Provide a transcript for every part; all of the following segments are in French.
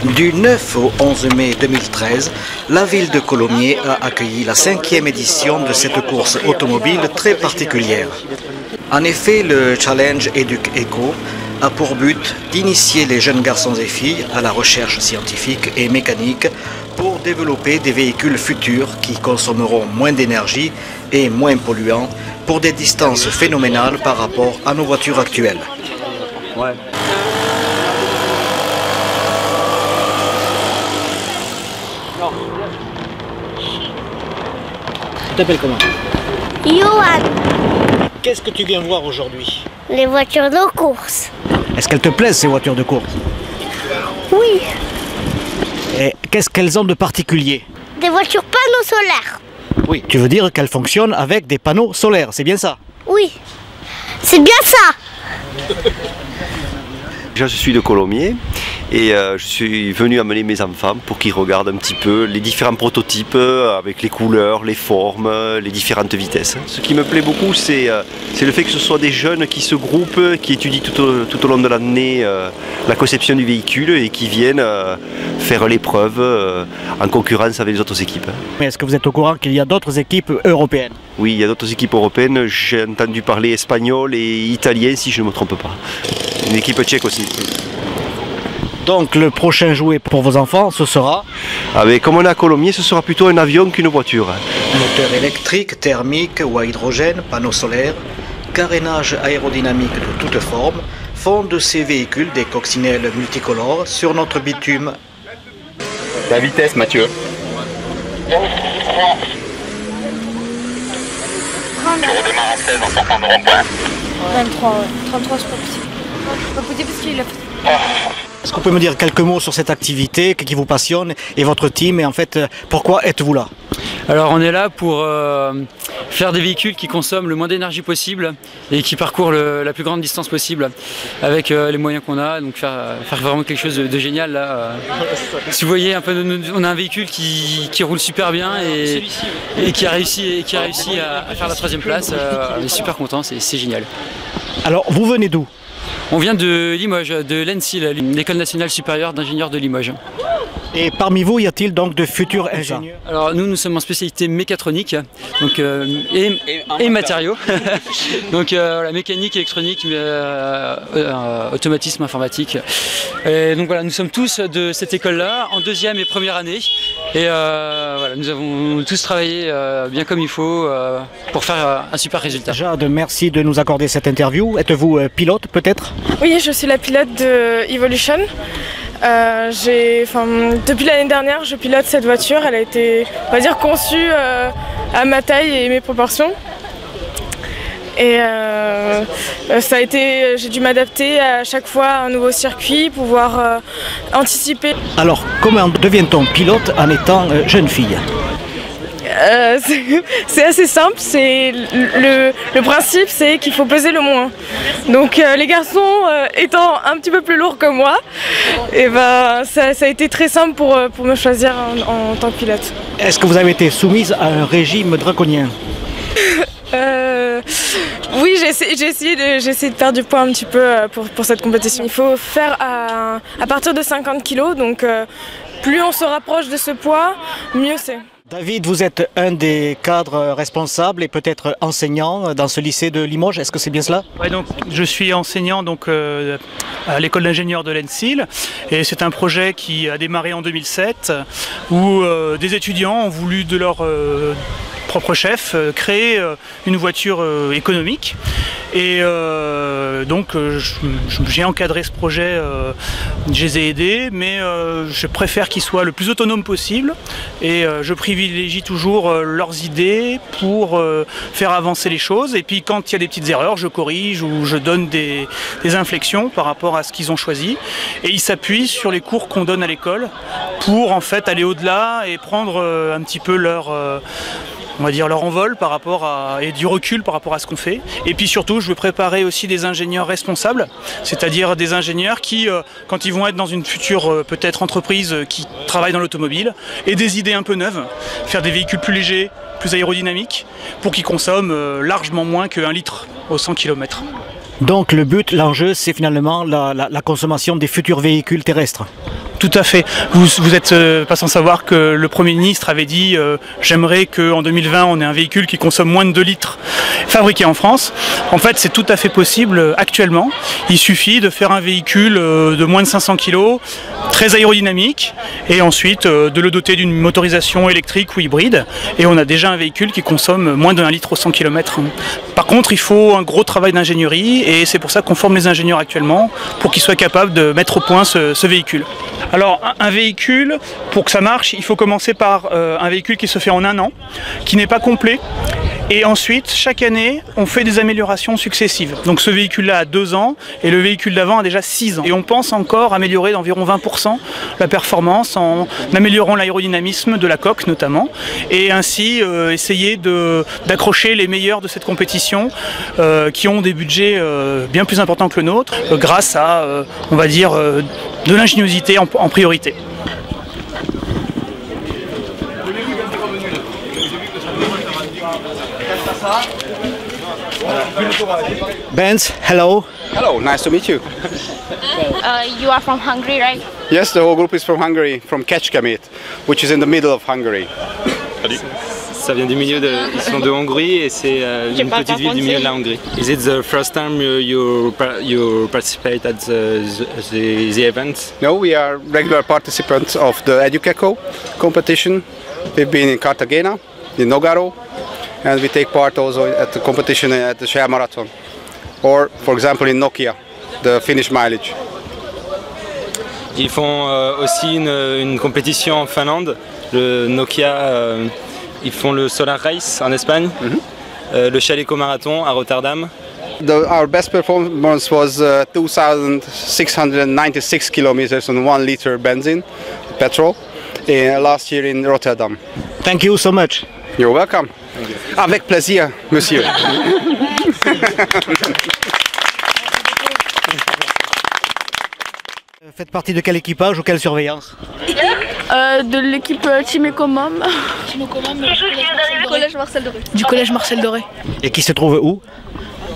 Du 9 au 11 mai 2013, la ville de Colomiers a accueilli la 5e édition de cette course automobile très particulière. En effet, le Challenge Educ Eco a pour but d'initier les jeunes garçons et filles à la recherche scientifique et mécanique pour développer des véhicules futurs qui consommeront moins d'énergie et moins polluants pour des distances phénoménales par rapport à nos voitures actuelles. Ouais. Tu t'appelles comment? Johan, Qu'est-ce que tu viens voir aujourd'hui? les voitures de course. Est-ce qu'elles te plaisent ces voitures de course? Oui, Et qu'est-ce qu'elles ont de particulier? des voitures panneaux solaires. Oui, tu veux dire qu'elles fonctionnent avec des panneaux solaires, c'est bien ça? Oui, c'est bien ça. Déjà, je suis de Colomiers et je suis venu amener mes enfants pour qu'ils regardent un petit peu les différents prototypes avec les couleurs, les formes, les différentes vitesses. Ce qui me plaît beaucoup, c'est le fait que ce soit des jeunes qui se groupent, qui étudient tout au long de l'année la conception du véhicule et qui viennent faire l'épreuve en concurrence avec les autres équipes. Mais est-ce que vous êtes au courant qu'il y a d'autres équipes européennes? Oui, il y a d'autres équipes européennes, j'ai entendu parler espagnol et italien si je ne me trompe pas. Une équipe tchèque aussi. Donc le prochain jouet pour vos enfants, ce sera Comme on est à Colomiers, ce sera plutôt un avion qu'une voiture. moteur électrique, thermique ou à hydrogène, panneaux solaires, carénage aérodynamique de toutes formes font de ces véhicules des coccinelles multicolores sur notre bitume. La vitesse, Mathieu. 23, ouais. 33, c'est pas possible. Pas possible parce qu'il a... Est-ce que vous pouvez me dire quelques mots sur cette activité qui vous passionne et votre team et en fait pourquoi êtes-vous là? Alors on est là pour faire des véhicules qui consomment le moins d'énergie possible et qui parcourent la plus grande distance possible avec les moyens qu'on a, donc faire vraiment quelque chose de génial là. Si vous voyez un peu, on a un véhicule qui roule super bien et qui a réussi à faire la 3e place. On est super content, c'est génial. Alors vous venez d'où? On vient de Limoges, de l'ENSIL, l'École nationale supérieure d'ingénieurs de Limoges. Et parmi vous, y a-t-il donc de futurs ingénieurs? Alors nous sommes en spécialité mécatronique donc, et matériaux. Donc la mécanique, électronique, automatisme informatique. Et donc voilà, nous sommes tous de cette école-là, en 2e et 1re année. Et voilà, nous avons tous travaillé bien comme il faut pour faire un super résultat. Jade, merci de nous accorder cette interview. Êtes-vous pilote peut-être? Oui, je suis la pilote de Evolution. Depuis l'année dernière, je pilote cette voiture. Elle a été, on va dire, conçue à ma taille et mes proportions. Et j'ai dû m'adapter à chaque fois à un nouveau circuit, pouvoir anticiper. Alors, comment devient-on pilote en étant jeune fille? C'est assez simple, le principe c'est qu'il faut peser le moins. Donc les garçons étant un petit peu plus lourds que moi, et ça a été très simple pour me choisir en tant que pilote. Est-ce que vous avez été soumise à un régime draconien? Oui, j'ai essayé de perdre du poids un petit peu pour cette compétition. Il faut faire à partir de 50 kg, donc plus on se rapproche de ce poids, mieux c'est. David, vous êtes un des cadres responsables et peut-être enseignant dans ce lycée de Limoges, est-ce que c'est bien cela? Ouais, donc, je suis enseignant à l'école d'ingénieurs de l'ENSIL et c'est un projet qui a démarré en 2007 où des étudiants ont voulu de leur propre chef créer une voiture économique et donc j'ai encadré ce projet, je les ai aidés, mais je préfère qu'il soit le plus autonome possible et je privilégie toujours leurs idées pour faire avancer les choses, et puis quand il y a des petites erreurs, je corrige ou je donne des inflexions par rapport à ce qu'ils ont choisi, et ils s'appuient sur les cours qu'on donne à l'école pour en fait aller au-delà et prendre un petit peu on va dire leur envol par rapport et du recul par rapport à ce qu'on fait. Et puis surtout, je veux préparer aussi des ingénieurs responsables, c'est-à-dire des ingénieurs qui, quand ils vont être dans une future peut-être entreprise qui travaille dans l'automobile, aient des idées un peu neuves, faire des véhicules plus légers, plus aérodynamiques, pour qu'ils consomment largement moins que 1 litre au 100 km. Donc le but, l'enjeu, c'est finalement la consommation des futurs véhicules terrestres. Tout à fait. Vous êtes pas sans savoir que le Premier ministre avait dit j'aimerais qu'en 2020 on ait un véhicule qui consomme moins de 2 litres fabriqué en France. En fait c'est tout à fait possible actuellement. Il suffit de faire un véhicule de moins de 500 kg, très aérodynamique, et ensuite de le doter d'une motorisation électrique ou hybride. Et on a déjà un véhicule qui consomme moins de 1 litre au 100 km. Par contre il faut un gros travail d'ingénierie et c'est pour ça qu'on forme les ingénieurs actuellement pour qu'ils soient capables de mettre au point ce véhicule. Alors un véhicule, pour que ça marche, il faut commencer par un véhicule qui se fait en 1 an, qui n'est pas complet. Et ensuite, chaque année, on fait des améliorations successives. Donc ce véhicule-là a 2 ans et le véhicule d'avant a déjà 6 ans. Et on pense encore améliorer d'environ 20% la performance en améliorant l'aérodynamisme de la coque notamment. Et ainsi essayer d'accrocher les meilleurs de cette compétition qui ont des budgets bien plus importants que le nôtre grâce à, on va dire, de l'ingéniosité en priorité. Benz, hello. Hello, nice to meet you. You are from Hungary, right? Yes, the whole group is from Hungary, from Kecskemét, which is in the middle of Hungary. Ça vient du milieu de, ils sont de Hongrie et c'est une petite ville du milieu de la Hongrie. Is it the first time you participate at the event? No, we are regular participants of the Educaco competition. We've been in Cartagena, in Nogaro, and we take part also at the competition at the Share Marathon. Or, for example, in Nokia, the Finnish mileage. Ils font aussi une compétition en Finlande, le Nokia. Ils font le Solar Race en Espagne, le Chaleco Marathon à Rotterdam. Our best performance was 2,696 kilometers on 1 liter benzene, petrol, last year in Rotterdam. Thank you so much. You're welcome. Avec plaisir, monsieur. Faites partie de quel équipage ou quelle surveillance? De l'équipe Team Ecomom. Du collège Marcel Doré. Et qui se trouve où?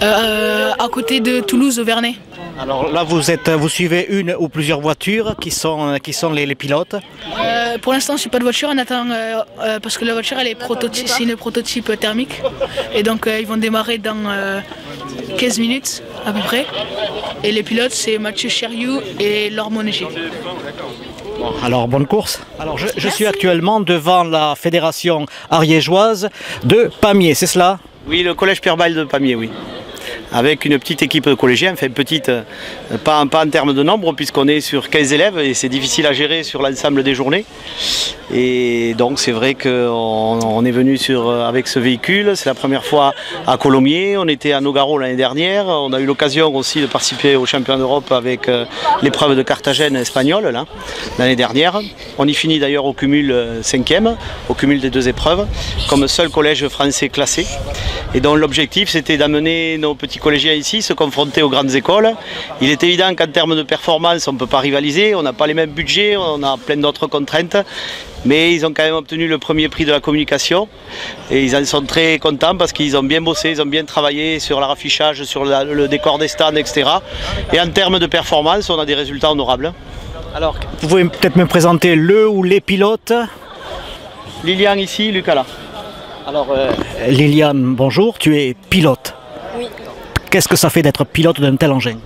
À côté de Toulouse, au Vernet. Alors là, vous suivez une ou plusieurs voitures qui sont les pilotes. Pour l'instant, je n'ai pas de voiture, on attend parce que la voiture elle est c'est une prototype thermique. Et donc ils vont démarrer dans 15 minutes à peu près. Et les pilotes, c'est Mathieu Chériou et Laure Monéger. Bon, alors bonne course. Alors je suis actuellement devant la fédération ariégeoise de Pamiers, c'est cela? Oui, le collège Pierre-Bayle de Pamiers, oui. Avec une petite équipe de collégiens, enfin petite, pas en termes de nombre, puisqu'on est sur 15 élèves et c'est difficile à gérer sur l'ensemble des journées. Et donc c'est vrai qu'on est venu avec ce véhicule, c'est la première fois à Colomiers, on était à Nogaro l'année dernière, on a eu l'occasion aussi de participer aux championnats d'Europe avec l'épreuve de Carthagène espagnole l'année dernière. On y finit d'ailleurs au cumul 5e, au cumul des 2 épreuves, comme seul collège français classé. Et donc l'objectif c'était d'amener nos petits collégiens ici, se confronter aux grandes écoles. Il est évident qu'en termes de performance, on ne peut pas rivaliser, on n'a pas les mêmes budgets, on a plein d'autres contraintes. Mais ils ont quand même obtenu le premier prix de la communication et ils en sont très contents parce qu'ils ont bien bossé, ils ont bien travaillé sur le raffichage, sur le décor des stands, etc. Et en termes de performance, on a des résultats honorables. Alors, vous pouvez peut-être me présenter le ou les pilotes? Liliane ici, Lucas là. Alors, Liliane, bonjour, tu es pilote. Oui. Qu'est-ce que ça fait d'être pilote d'un tel engin?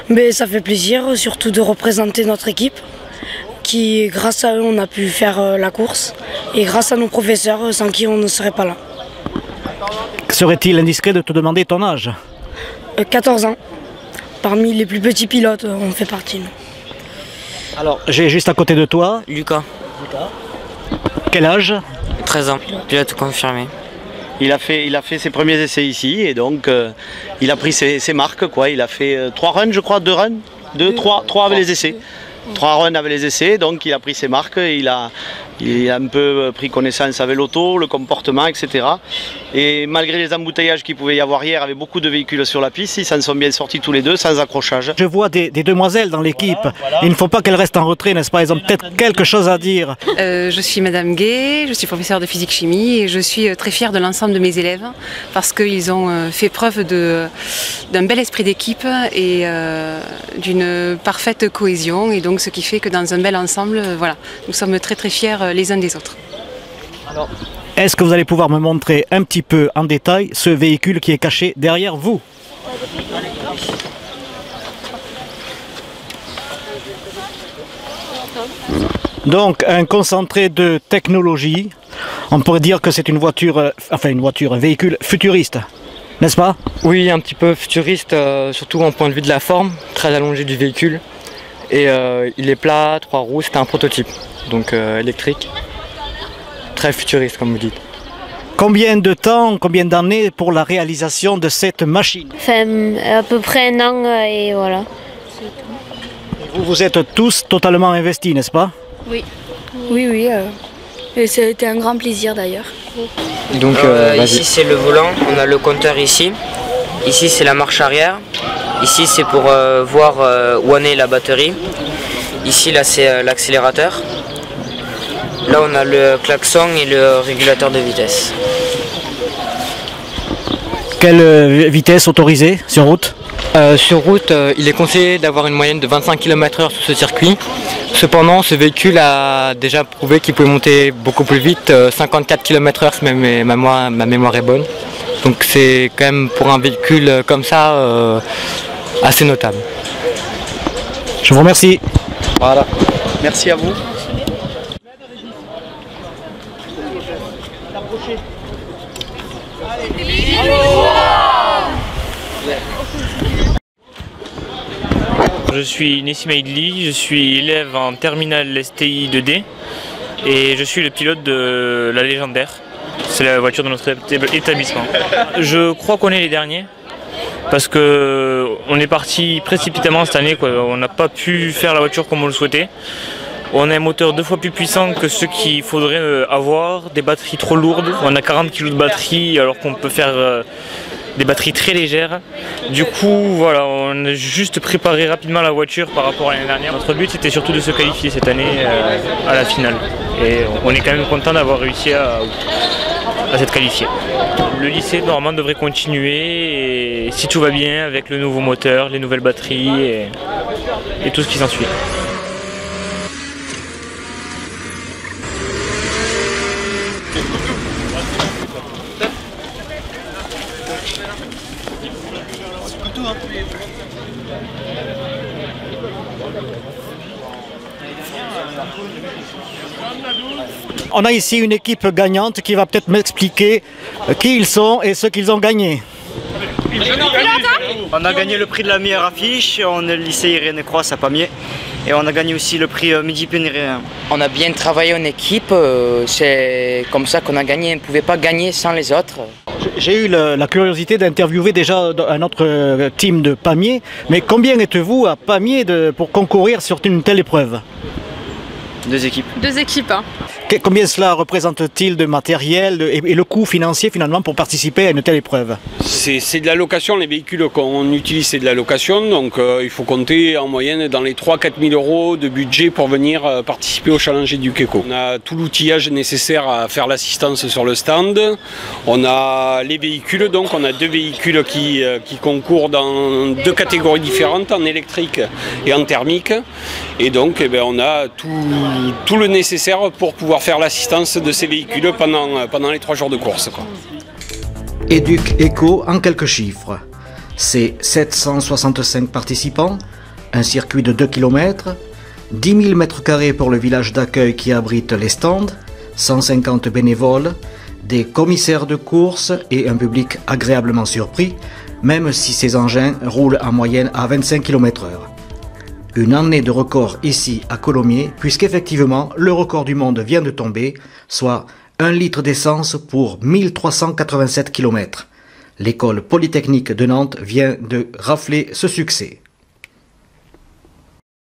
Mais ça fait plaisir, surtout de représenter notre équipe, qui, grâce à eux, on a pu faire la course, et grâce à nos professeurs, sans qui on ne serait pas là. Serait-il indiscret de te demander ton âge? 14 ans. Parmi les plus petits pilotes, on fait partie. Nous. Alors, j'ai juste à côté de toi... Lucas. Quel âge? 13 ans, pilote confirmé. Il a fait ses premiers essais ici et donc il a pris ses marques, quoi. Il a fait 3 runs, je crois, 2 runs, 3 avec les essais. 3 runs avec les essais, donc il a pris ses marques, il a Il a un peu pris connaissance avec l'auto, le comportement, etc. Et malgré les embouteillages qu'il pouvait y avoir hier, avec beaucoup de véhicules sur la piste, ils s'en sont bien sortis tous les deux, sans accrochage. Je vois des demoiselles dans l'équipe. Il ne faut pas qu'elles restent en retrait, n'est-ce pas? Elles ont peut-être quelque chose à dire. Je suis Madame Gay, je suis professeure de physique-chimie et je suis très fière de l'ensemble de mes élèves parce qu'ils ont fait preuve d'un bel esprit d'équipe et d'une parfaite cohésion. Et donc ce qui fait que dans un bel ensemble, voilà, nous sommes très très fiers les uns des autres. Alors, est-ce que vous allez pouvoir me montrer un petit peu en détail ce véhicule qui est caché derrière vous? Donc un concentré de technologie, on pourrait dire que c'est une voiture, un véhicule futuriste, n'est-ce pas? Oui, un petit peu futuriste, surtout en point de vue de la forme, très allongée du véhicule. Et il est plat, 3 roues, c'est un prototype, donc électrique, très futuriste comme vous dites. Combien de temps, combien d'années pour la réalisation de cette machine? Enfin, à peu près 1 an et voilà. Vous êtes tous totalement investis, n'est-ce pas? Oui. Oui. Et ça a été un grand plaisir d'ailleurs. Donc ici c'est le volant, on a le compteur ici. Ici c'est la marche arrière. Ici c'est pour voir où en est la batterie. Ici là c'est l'accélérateur. Là on a le klaxon et le régulateur de vitesse. Quelle vitesse autorisée sur route? Sur route, il est conseillé d'avoir une moyenne de 25 km/h sur ce circuit. Cependant, ce véhicule a déjà prouvé qu'il pouvait monter beaucoup plus vite, 54 km/h si ma mémoire est bonne. Donc c'est quand même pour un véhicule comme ça assez notable. Je vous remercie. Voilà, merci à vous. Je suis Nessim Aidli, je suis élève en terminale STI 2D et je suis le pilote de la Légendaire. C'est la voiture de notre établissement. Je crois qu'on est les derniers parce qu'on est parti précipitamment cette année, quoi. On n'a pas pu faire la voiture comme on le souhaitait. On a un moteur 2 fois plus puissant que ce qu'il faudrait avoir, des batteries trop lourdes. On a 40 kg de batterie alors qu'on peut faire des batteries très légères. Du coup, voilà, on a juste préparé rapidement la voiture par rapport à l'année dernière. Notre but c'était surtout de se qualifier cette année à la finale. Et on est quand même content d'avoir réussi à s'être qualifié. Le lycée normalement devrait continuer et si tout va bien avec le nouveau moteur, les nouvelles batteries et tout ce qui s'ensuit. On a ici une équipe gagnante qui va peut-être m'expliquer qui ils sont et ce qu'ils ont gagné. On a gagné le prix de la meilleure affiche, on est le lycée Irénée Croix à Pamiers et on a gagné aussi le prix Midi Pénérien. On a bien travaillé en équipe, c'est comme ça qu'on a gagné, on ne pouvait pas gagner sans les autres. J'ai eu la curiosité d'interviewer déjà un autre team de Pamiers, mais combien êtes-vous à Pamiers pour concourir sur une telle épreuve? 2 équipes. 2 équipes. Hein. Combien cela représente-t-il de matériel et le coût financier finalement pour participer à une telle épreuve? C'est de la location, les véhicules qu'on utilise c'est de la location, donc il faut compter en moyenne dans les 3-4 000 euros de budget pour venir participer au challenge Educ-Eco. On a tout l'outillage nécessaire à faire l'assistance sur le stand, on a les véhicules, donc on a 2 véhicules qui concourent dans 2 catégories différentes, en électrique et en thermique, et donc on a tout le nécessaire pour pouvoir faire l'assistance de ces véhicules pendant les 3 jours de course, quoi. Educ-Eco en quelques chiffres. C'est 765 participants, un circuit de 2 km, 10 000 m² pour le village d'accueil qui abrite les stands, 150 bénévoles, des commissaires de course et un public agréablement surpris, même si ces engins roulent en moyenne à 25 km/h. Une année de record ici à Colomiers, puisqu'effectivement le record du monde vient de tomber, soit 1 litre d'essence pour 1387 km. L'école polytechnique de Nantes vient de rafler ce succès.